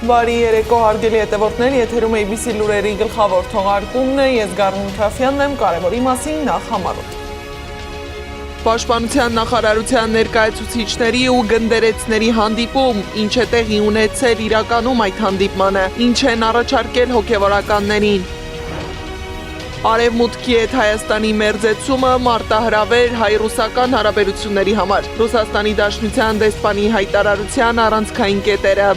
Բարի երեկո հարգելի հետևորդներ, եթերում ABC լուրերի գլխավոր թողարկումն է, ես Գառնիկ Մկրտչյանն եմ, կարևորի մասին նախ համարոտ։ Պաշտպանության նախարարության ներկայացուցիչների ու գնդերեցների հանդիպում, ինչ է տեղի ունեցել իրականում այդ հանդիպմանը, ինչ են առաջարկել հոգևորականներին։ Արևմուտքի հետ Հայաստանի մերձեցումը մարտահրավեր հայ-ռուսական հարաբերությունների համար, Ռուսաստանի Դաշնության դեսպանի հայտարարության առանցքային կետերը։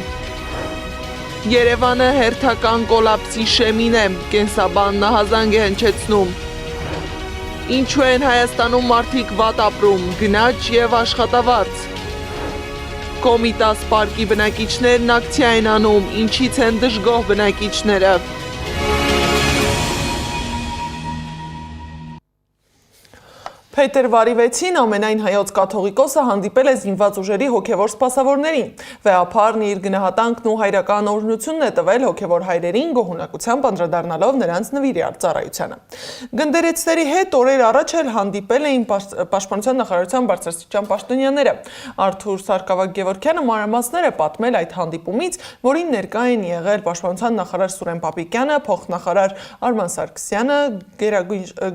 Երևանը հերթական կոլապսի շեմին է, կենսաբան նահազանգ է հնչեցնում։ Ինչու են Հայաստանում մարդիկ վատ ապրում, գնաճ և աշխատավարձ։ Կոմիտաս պարկի բնակիչներն ակցիա են անում, ինչից են դժգոհ բնակիչները։ Փետրվարի 6-ին ամենայն հայոց կաթողիկոսը հանդիպել է զինված ուժերի հոգևոր սպասավորներին։ Վեհափարն իր գնահատանքն ու հայրական օրհնությունն է տվել հոգևոր հայրերին, գոհունակությամբ անդրադառնալով նրանց նվիրյալ ծառայությանը։ Գնդերեցների հետ օրեր առաջ էլ հանդիպել էին Պաշտպանության նախարարության բարձրաստիճան պաշտոնյաները։ Արթուր Սարգսակյան-Գևորգյանը մանրամասներ է պատմել այդ հանդիպումից, որին ներկա են եղել Պաշտպանության նախարար Սուրեն Պապիկյանը, փոխնախարար Արման Սարգսյանը,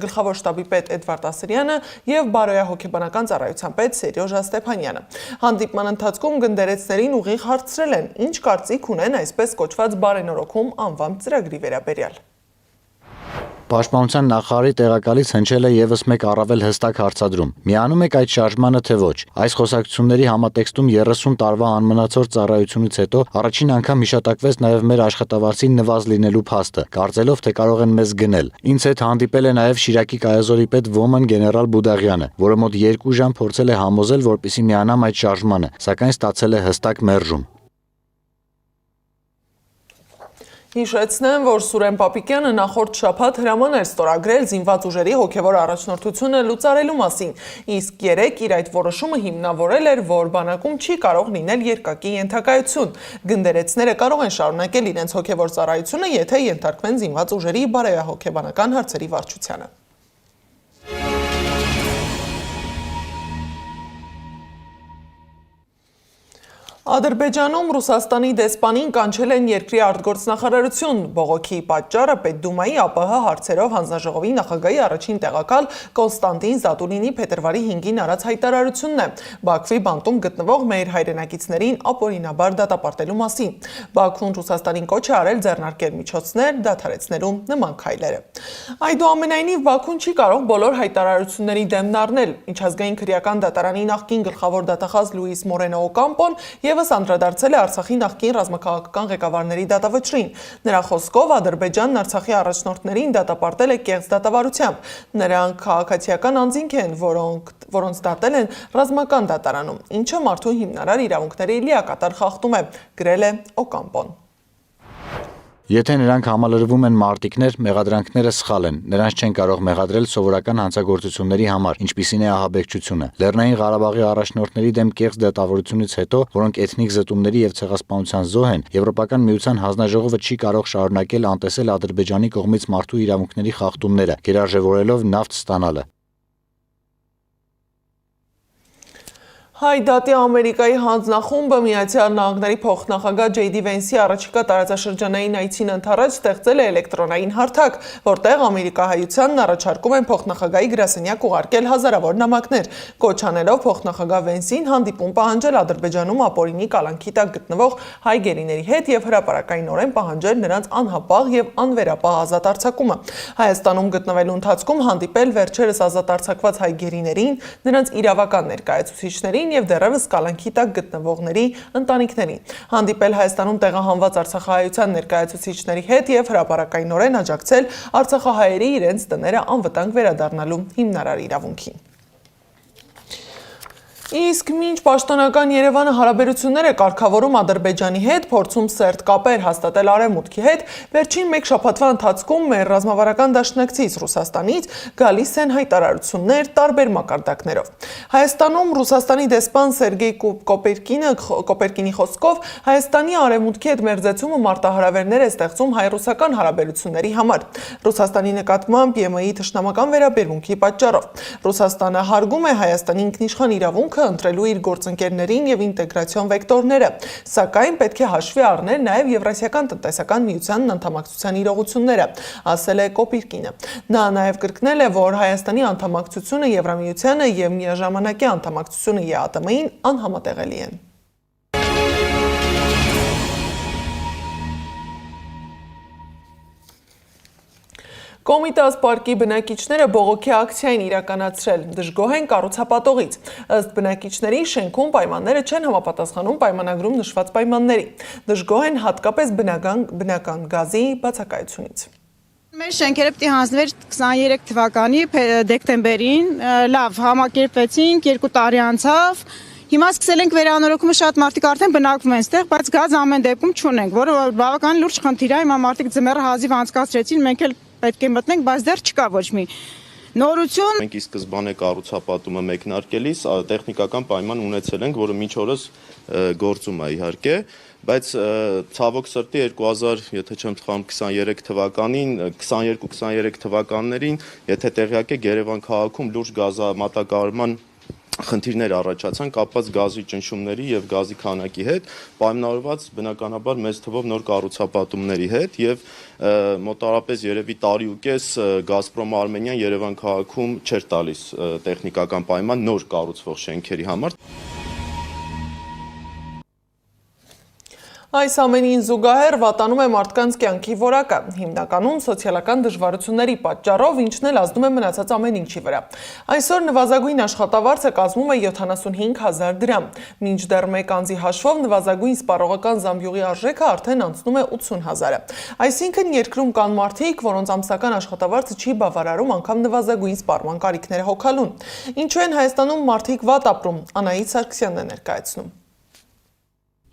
գլխավոր շտաբի պետ Էդվարդ Ասրյանը և բարոյահոգեբանական ծառայության պետ Սերյոժա Ստեփանյանը։ Հանդիպման ընթացքում գնդերեցներին ուղիղ հարցրել են, ինչ կարծիք ունեն այսպես կոչված բարենորոգում անվամբ ծրագրի վերաբերյալ։ Պաշտպանության նախարարի տեղակալից հնչել է ևս մեկ առավել հստակ հարցադրում։ Միանում եք այդ շարժմանը թե ոչ։ Այս խոսակցությունների համատեքստում 30 տարվա անմնացորդ ծառայությունից հետո առաջին անգամ հիշատակվեց նաև մեր աշխատավարձի նվազ լինելու փաստը, կարծելով թե կարող են մեզ գնել։ Ինձ հետ հանդիպել է նաև Շիրակի կայազորի պետ Ոմն գեներալ Բուդաղյանը, որը մոտ 2 ժամ փորձել է համոզել, որպեսզի միանամ այդ շարժմանը, սակայն ստացել է հստակ մերժում։ Հիշեցնեմ, որ Սուրեն Պապիկյանը նախորդ շաբաթ հրաման էր ստորագրել զինված ուժերի հոգևոր առաջնորդությունը լուծարելու մասին, իսկ երեկ իր այդ որոշումը հիմնավորել էր, որ բանակում չի կարող լինել երկակի ենթակայություն։ Գնդերեցները կարող են շարունակել իրենց հոգևոր ծառայությունը, եթե ենթարկվեն զինված ուժերի բարոյահոգեբանական հարցերի վարչությանը։ Ադրբեջանում Ռուսաստանի դեսպանին կանչել են երկրի արտգործնախարարություն։ Բողոքի պատճառը Պետդումայի ԱՊՀ հարցերով հանձնաժողովի նախագահի առաջին տեղակալ Կոնստանտին Զատուլինի փետրվարի 5-ին արած հայտարարությունն է Բաքվի բանտում գտնվող մեր հայրենակիցներին ապօրինաբար դատապարտելու մասին։ Բաքուն Ռուսաստանին կոչ է արել ձեռնարկել միջոցներ դադարեցնելու նման քայլերը։ Այնուամենայնիվ Բաքուն չի կարող բոլոր հայտարարությունների դեմն առնել։ Միջազգային քրեական դատարանի նախկին գլխավոր դատախազ Լուիս Մորենո Օկամպոն Եվս անդրադարձել է Արցախի նախկին ռազմաքաղաքական ղեկավարների դատավճռին։ Նրա խոսքով Ադրբեջանն Արցախի առաջնորդներին դատապարտել է կեղծ դատավարությամբ։ Նրանք քաղաքացիական անձինք են, որոնց դատել են ռազմական դատարանում, ինչը մարդու հիմնարար իրավունքների լիակատար խախտում է, գրել է Օկամպոն։ Եթե նրանք համալրվում են մարտիկներ, մեղադրանքները սխալ են, նրանց չեն կարող մեղադրել սովորական հանցագործությունների համար, ինչպիսին է ահաբեկչությունը։ Լեռնային Ղարաբաղի առաջնորդների դեմ կեղծ դատավարությունից հետո, որոնք էթնիկ զտումների և ցեղասպանության զոհ են, Եվրոպական միության հանձնաժողովը չի կարող շարունակել անտեսել Ադրբեջանի կողմից մարդու իրավունքների խախտումները, գերարժևորելով նավթ ստանալը։ Հայդատի Ամերիկայի հանձնախումբը Միացյալ Նահանգների փոխնախագահ Ջեյդի Վենսի առաջիկա տարածաշրջանային այցին ընդառաջ ստեղծել է էլեկտրոնային հարթակ, որտեղ ամերիկահայությանն առաջարկում են փոխնախագահի գրասենյակ ուղարկել հազարավոր նամակներ, կոչ անելով փոխնախագահ Վենսին հանդիպում պահանջել Ադրբեջանում ապօրինի կալանքի տակ գտնվող հայ գերիների հետ և հրապարակայնորեն պահանջել նրանց անհապաղ և անվերապահ ազատ արձակումը։ Հայաստանում գտնվելու ընթացքում հանդիպել վերջերս ազատ արձակված հայ գերիներին, նրանց իրավական ներկայացուցիչներին և դեռևս կալանքի տակ գտնվողների ընտանիքներին։ Հանդիպել Հայաստանում տեղահանված արցախահայության ներկայացուցիչների հետ և հրապարակայնորեն աջակցել արցախահայերի իրենց տները անվտանգ վերադառնալու հիմնարար իրավունքին։ Իսկ մինչ պաշտոնական Երևանը հարաբերություններ է կարգավորում Ադրբեջանի հետ, փորձում սերտ կապեր հաստատել Արևմուտքի հետ, վերջին մեկ շաբաթվա ընթացքում մեր ռազմավարական դաշնակցից Ռուսաստանից գալիս են հայտարարություններ տարբեր մակարդակներով։ Հայաստանում Ռուսաստանի դեսպան Սերգեյ Կոպերկինի խոսքով Հայաստանի Արևմուտքի հետ մերձեցումը մարտահրավերներ է ստեղծում հայ-ռուսական հարաբերությունների համար։ Ռուսաստանի նկատմամբ ԵՄ-ի թշնամական վերաբերմունքի պատճառով։ Ռուսաստանը հարգում է Հայաստանի ինքնիշխան իրավունք բողոքը ընտրելու իր գործընկերներին եւ ինտեգրացիոն վեկտորները, սակայն պետք է հաշվի առնել նաեւ Եվրասիական տնտեսական միությանն անդամակցության իրողությունները, ասել է Կոպիրկինը։ Նա նաեւ կրկնել է, որ Հայաստանի անդամակցությունը Եվրամիությանը եւ միաժամանակի անդամակցությունը ԵԱՏՄ-ին անհամատեղելի են։ Կոմիտաս պարկի բնակիչները բողոքի ակցիա են իրականացրել, դժգոհ են կառուցապատողից։ Ըստ բնակիչների շենքում պայմանները չեն համապատասխանում պայմանագրում նշված պայմանների։ Դժգոհ են հատկապես բնական գազի բացակայությունից։ Մեր շենքերը պիտի հանձնվեր 23 թվականի դեկտեմբերին, լավ, համակերպվեցինք, 2 տարի անցավ, հիմա սկսել ենք վերանորոգումը, շատ մարդիկ արդեն բնակվում են ստեղ, բայց գազ ամեն դեպքում չունենք, որը բավական լուրջ խնդիր է, հիմա մարդիկ ձմեռը հազիվ անցկացրեցին, մենք էլ պետք է մտնենք, բայց դեռ չկա ոչ մի նորություն։ Մենք ի սկզբանե կառուցապատումը մեկնարկելիս տեխնիկական պայման ունեցել ենք, որը մինչ օրս գործում է իհարկե, բայց ցավոք սրտի 2000, եթե չեմ սխալվում, 23 թվականին, 22-23 թվականներին, եթե տեղյակ եք, Երևան քաղաքում լուրջ գազամատակարարման խնդիրներ առաջացան կապված գազի ճնշումների եւ գազի քանակի հետ, պայմանավորված բնականաբար մեծ թվով նոր կառուցապատումների հետ եւ մոտարապես երևի տարի ու կես Գազպրոմը Արմենիան Երևան քաղաքում չէր տալիս տեխնիկական պայման նոր կառուցվող շենքերի համար։ Այս ամենին զուգահեռ վատանում է մարդկանց կյանքի որակը, հիմնականում սոցիալական դժվարությունների պատճառով, ինչն էլ ազդում է մնացած ամեն ինչի վրա։ Այսօր նվազագույն աշխատավարձը կազմում է 75,000 դրամ, մինչդեռ մեկ անձի հաշվով նվազագույն սպառողական զամբյուղի արժեքը արդեն անցնում է 80,000-ը։ Այսինքն երկրում կան մարդիկ, որոնց ամսական աշխատավարձը չի բավարարում անգամ նվազագույն սպառման կարիքները հոգալուն։ Ինչու են Հայաստանում մարդիկ վատ ապրում, Անահիտ Սարգսյանն է ներկայացնում։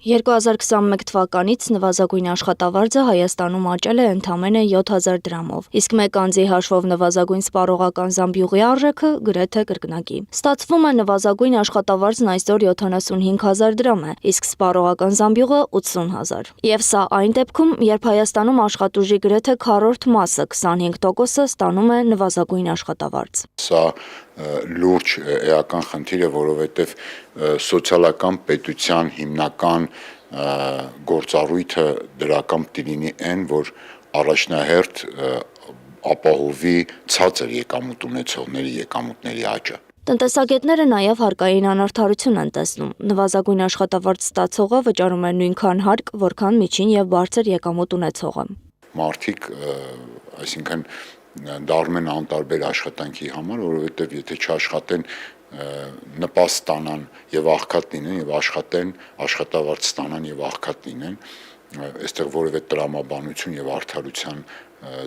2021 թվականից նվազագույն աշխատավարձը Հայաստանում աճել է ընդամենը 7000 դրամով, իսկ մեկ անձի հաշվով նվազագույն սպառողական զամբյուղի արժեքը գրեթե կրկնակի։ Ստացվում է նվազագույն աշխատավարձն այսօր 75,000 դրամ է, իսկ սպառողական զամբյուղը 80,000։ Եվ սա այն դեպքում, երբ Հայաստանում աշխատուժի գրեթե քառորդ մասը 25%-ը ստանում է նվազագույն աշխատավարձ։ Սա լուրջ էական խնդիր է, որովհետև սոցիալական պետության հիմնական գործառույթը դրական պիտի լինի այն, որ առաջնահերթ ապահովի ցածր եկամուտ ունեցողների եկամուտների աճը։ Տնտեսագետները նաև հարկային անարդարություն են տեսնում։ Նվազագույն աշխատավարձ ստացողը վճարում է նույնքան հարկ, որքան միջին եւ բարձր եկամուտ ունեցողը։ Մարդիկ, այսինքն դառնում են անտարբեր աշխատանքի համար, որովհետև եթե չաշխատեն, նպաստ ստանան եւ աղքատ լինեն եւ աշխատեն, աշխատավարձ ստանան եւ աղքատ լինեն, այստեղ որևէ տրամաբանություն եւ արդարության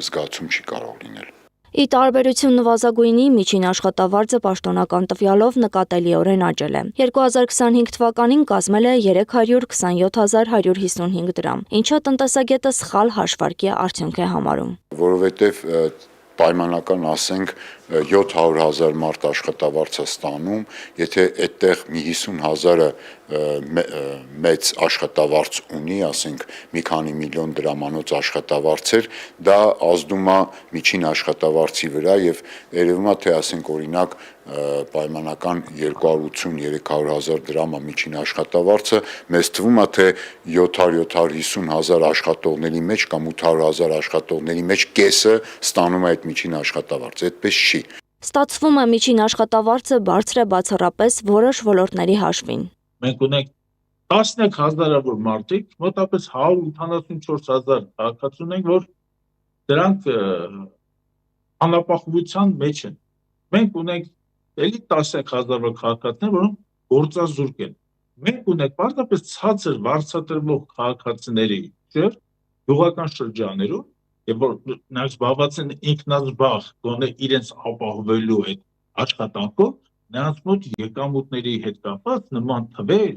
զգացում չի կարող լինել։ Ի տարբերություն նվազագույնի, միջին աշխատավարձը պաշտոնական տվյալով նկատելիորեն աճել է։ 2025 թվականին կազմել է 327,155 դրամ, ինչը տնտեսագետը սխալ հաշվարկի արդյունք է համարում։ Որովհետև պայմանական ասենք 700,000 մարդ աշխատավարձ է ստանում, եթե այդտեղ մի 50,000-ը մեծ աշխատավարձ ունի, ասենք մի քանի միլիոն դրամանոց աշխատավարձեր, դա ազդում է միջին աշխատավարձի վրա եւ երևում է թե ասենք օրինակ պայմանական 280-300,000 դրամա միջին աշխատավարձը, մեզ թվում է թե 700-750,000 աշխատողների մեջ կամ 800,000 աշխատողների մեջ կեսը ստանում է այդ միջին աշխատավարձը, այդպես չի։ Ստացվում է միջին աշխատավարձը բարձր է բացառապես որոշ ոլորտների հաշվին։ Մենք ունենք 13,000-ավոր մարդիկ, մոտավորապես 184,000 քաղաքացի ունենք, որ դրանք անապահովության մեջ են։ Մենք ունենք էլի 10,000-ավոր քաղաքացիներ, որոնք գործազուրկ են։ Մենք ունենք պարզապես ցածր վարձատրվող քաղաքացիների շերտ գյուղական շրջաներում, եւ որ նրանք զբաղված են ինքնազբաղ, գոնե իրենց ապահովելու այդ աշխատանքով, նրանց մոտ եկամուտների հետ կապված նման թվեր,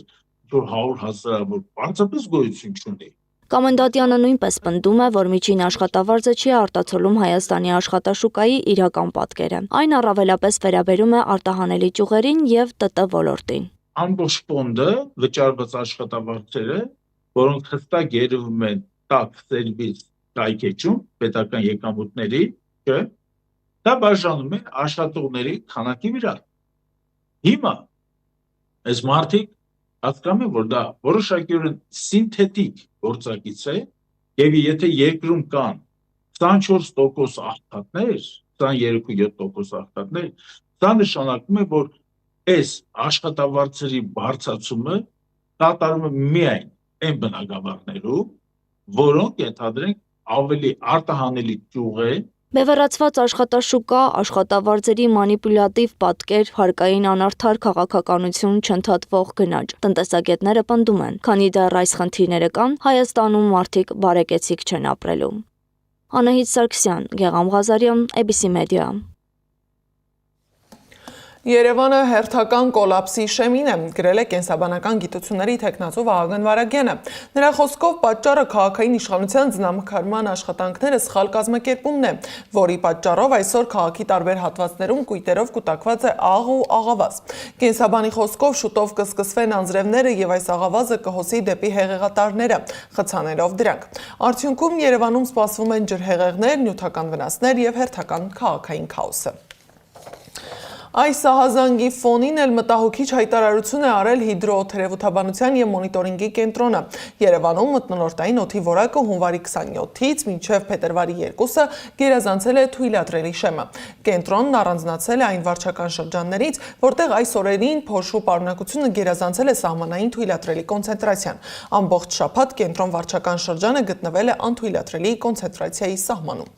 որ 100,000-ավոր պարզապես գոյություն չունի։ Կոմենդատյանը նույնպես պնդում է, որ միջին աշխատավարձը չի արտացոլում Հայաստանի աշխատաշուկայի իրական պատկերը։ Այն առավելապես վերաբերում է արտահանելի ճյուղերին եւ ՏՏ ոլորտին։ Ամբողջ ֆոնդը վճարված աշխատավարձերը, որոնք հստակ երևում են տաք սերվիս կայքեջում պետական եկամուտների, չէ, դա բաժանում է աշխատողների քանակի վրա։ Հիմա Այս մարդիկ հասկանում են, որ դա որոշակիորեն սինթետիկ գործակից է, եւ եթե երկրում կան 24% աղքատներ, 23% աղքատներ, դա նշանակում է, որ այս աշխատավարձերի բարձրացումը կատարում է միայն այն բնակավարներում, որոնք ենթադրենք ավելի արտահանելի ճյուղ է Բևեռացված աշխատաշուկա, աշխատավարձերի մանիպուլյատիվ պատկեր, հարկային անարդար քաղաքականություն, չընդհատվող գնաճ։ Տնտեսագետները պնդում են, քանի դեռ այս խնդիրները կան, Հայաստանում մարդիկ բարեկեցիկ չեն ապրելու։ Անահիտ Սարգսյան, Գեղամ Ղազարյան, ABC Media։ Երևանը հերթական կոլապսի շեմին է, գրել է կենսաբանական գիտությունների թեկնածու Վահագն Վարագյանը։ Նրա խոսքով պատճառը քաղաքային իշխանության ձնամքարման աշխատանքները սխալ կազմակերպումն է, որի պատճառով այսօր քաղաքի տարբեր հատվածներում կույտերով կուտակված է աղ ու աղավազ։ Կենսաբանի խոսքով շուտով կսկսվեն անձրևները եւ այս աղավազը կհոսի դեպի հեղեղատարները, խցանելով դրանք։ Արդյունքում Երևանում սպասվում են ջրհեղեղներ, նյութական վնասներ եւ հերթական քաղաքային քաոսը։ Այս ահազանգի ֆոնին էլ մտահոգիչ հայտարարություն է արել հիդրոթերապևտաբանության եւ մոնիտորինգի կենտրոնը։ Երևանում մթնոլորտային օդի որակը հունվարի 27-ից մինչև փետրվարի 2-ը գերազանցել է թույլատրելի շեմը։ Կենտրոնն առանձնացել է այն վարչական շրջաններից, որտեղ այս օրերին փոշու պարունակությունը գերազանցել է սահմանային թույլատրելի կոնցենտրացիան։ Ամբողջ շաբաթ կենտրոն վարչական շրջանը գտնվել է անթույլատրելի կոնցենտրացիայի սահմանում։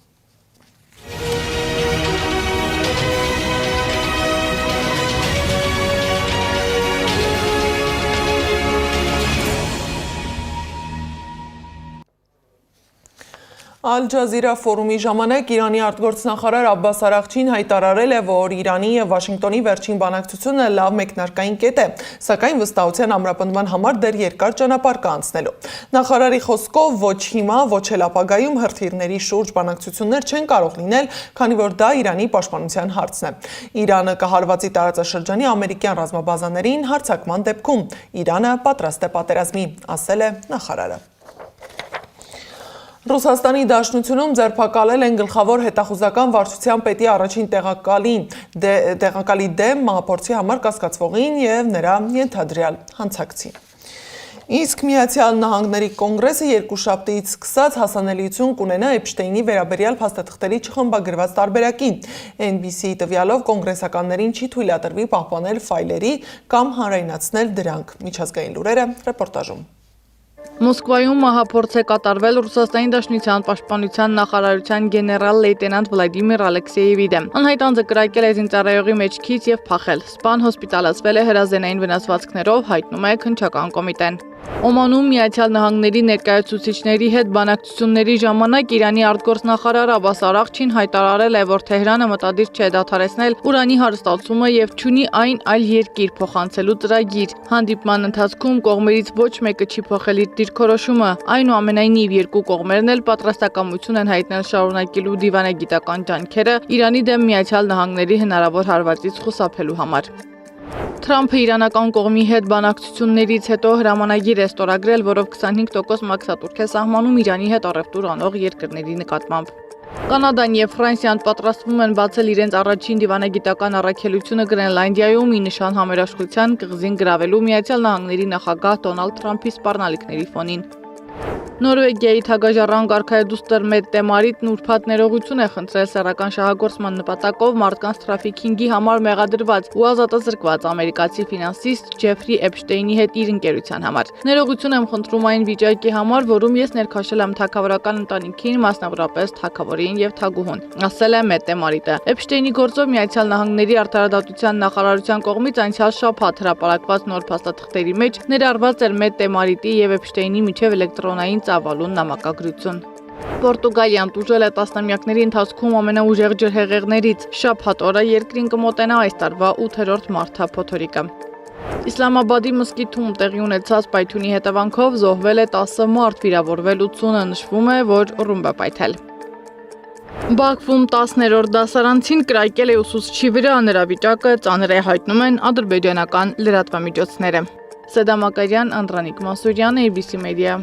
Ալ Ջազիրա ֆորումի ժամանակ Իրանի արտգործնախարար Աբբաս Արաղչին հայտարարել է, որ Իրանի եւ Վաշինգտոնի վերջին բանակցությունը լավ մեկնարկային կետ է, սակայն վստահության ամրապնդման համար դեռ երկար ճանապարհ կա անցնելու։ Նախարարի խոսքով ոչ հիմա, ոչ էլ ապագայում հրթիռների շուրջ բանակցություններ չեն կարող լինել, քանի որ դա Իրանի պաշտպանության հարցն է։ Իրանը կհարվածի տարածաշրջանի ամերիկյան ռազմաբազաներին հարձակման դեպքում Իրանը պատրաստ է պատերազմի, ասել է նախարարը։ Ռուսաստանի Դաշնությունում ձերբակալել են գլխավոր հետախուզական վարչության պետի առաջին տեղակալի դեմ մահափորձի համար կասկածվողին եւ նրա ենթադրյալ հանցակցին։ Իսկ Միացյալ Նահանգների կոնգրեսը երկուշաբթիից սկսած հասանելիություն կունենա Էփշտեյնի վերաբերյալ փաստաթղթերի չխմբագրված տարբերակին։ NBC-ի տվյալով կոնգրեսականներին չի թույլատրվի պահպանել ֆայլերի կամ հանրայնացնել դրանք։ Միջազգային լուրերը ռեպորտաժում։ Մոսկվայում մահափորձ է կատարվել Ռուսաստանի Դաշնության պաշտպանության նախարարության գեներալ լեյտենանտ Վլադիմիր Ալեքսեևի դեմ։ Անհայտ անձը կրակել է զինծառայողի մեջքից եւ փախել։ Սպան հոսպիտալացվել է հրազենային վնասվածքներով, հայտնում է քննչական կոմիտեն։ Օմանում Միացյալ Նահանգների ներկայացուցիչների հետ բանակցությունների ժամանակ Իրանի արտգործնախարար Աբբաս Արաղչին հայտարարել է, որ Թեհրանը մտադիր չէ դադարեցնել ուրանի հարստացումը եւ չունի այն այլ երկիր փոխանցելու ծրագիր։ Հանդիպման ընթացքում կողմերից ոչ մեկը չի փոխել իր դիրքորոշումը, այնուամենայնիվ երկու կողմերն էլ պատրաստակամություն են հայտնել շարունակելու դիվանագիտական ջանքերը Իրանի դեմ Միացյալ Նահանգների հնարավոր հարվածից խուսափելու համար։ Թրամփը իրանական կողմի հետ բանակցություններից հետո հրամանագիր է ստորագրել, որով 25% մաքսատուրք է սահմանում Իրանի հետ առևտուր անող երկրների նկատմամբ։ Կանադան եւ Ֆրանսիան պատրաստվում են բացել իրենց առաջին դիվանագիտական առաքելությունը Գրենլանդիայում՝ ի նշան համերաշխության կղզին գրավելու Միացյալ Նահանգների նախագահ Դոնալդ Թրամփի սպառնալիքների ֆոնին։ Նորվեգիայի թագաժառանգ արքայադուստր Մեttե Մարիտն ուրբաթ ներողություն է խնդրել սեռական շահագործման նպատակով մարդկանց թրաֆիքինգի համար մեղադրված ու ազատազրկված ամերիկացի ֆինանսիստ Ջեֆրի Էփշտեյնի հետ իր ընկերության համար։ Ներողություն եմ խնդրում այն վիճակի համար, որում ես ներքաշել եմ թագավորական ընտանիքին, մասնավորապես թագավորին եւ թագուհուն, ասել է Մեttե Մարիտը։ Էփշտեյնի գործով Միացյալ Նահանգների արդարադատության նախարարության կողմից անցյալ շաբաթ հրապարակված նոր փաստաթղթերի մեջ ներառված էր Մեttե Մարիտի եւ Էփշտեյնի միջև էլեկտրոնային ծավալուն նամակագրություն։ Պորտուգալիան տուժել է տասնամյակների ընթացքում ամենաուժեղ ջրհեղեղներից։ Շաբաթ օրը երկրին կմոտենա այս տարվա 8-րդ մարդափոթորիկը։ Իսլամաբադի մզկիթում տեղի ունեցած պայթյունի հետևանքով զոհվել է 10 մարդ, վիրավորվել 80-ը, նշվում է, որ ռումբ է պայթել։ Բաքվում 10-րդ դասարանցին կրակել է ուսուցչի վրա, նրա վիճակը ծանր է, հայտնում են ադրբեջանական լրատվամիջոցները։ Սեդա Մակարյան, Անդրանիկ Մասուրյան, ABC Media։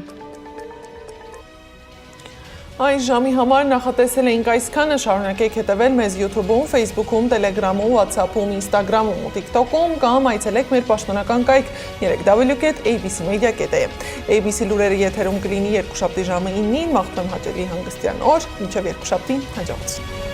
Այս ժամի համար նախատեսել էինք այսքանը, շարունակեք հետևել մեզ YouTube-ում, Facebook-ում, Telegram-ում, WhatsApp-ում, Instagram-ում ու TikTok-ում կամ այցելեք մեր պաշտոնական կայք www.abcmedia.am։ ABC լուրերը եթերում կլինի երկուշաբթի ժամը 9-ին, մաղթում հաճելի հանգստյան օր, մինչև երկուշաբթի հաջողություն։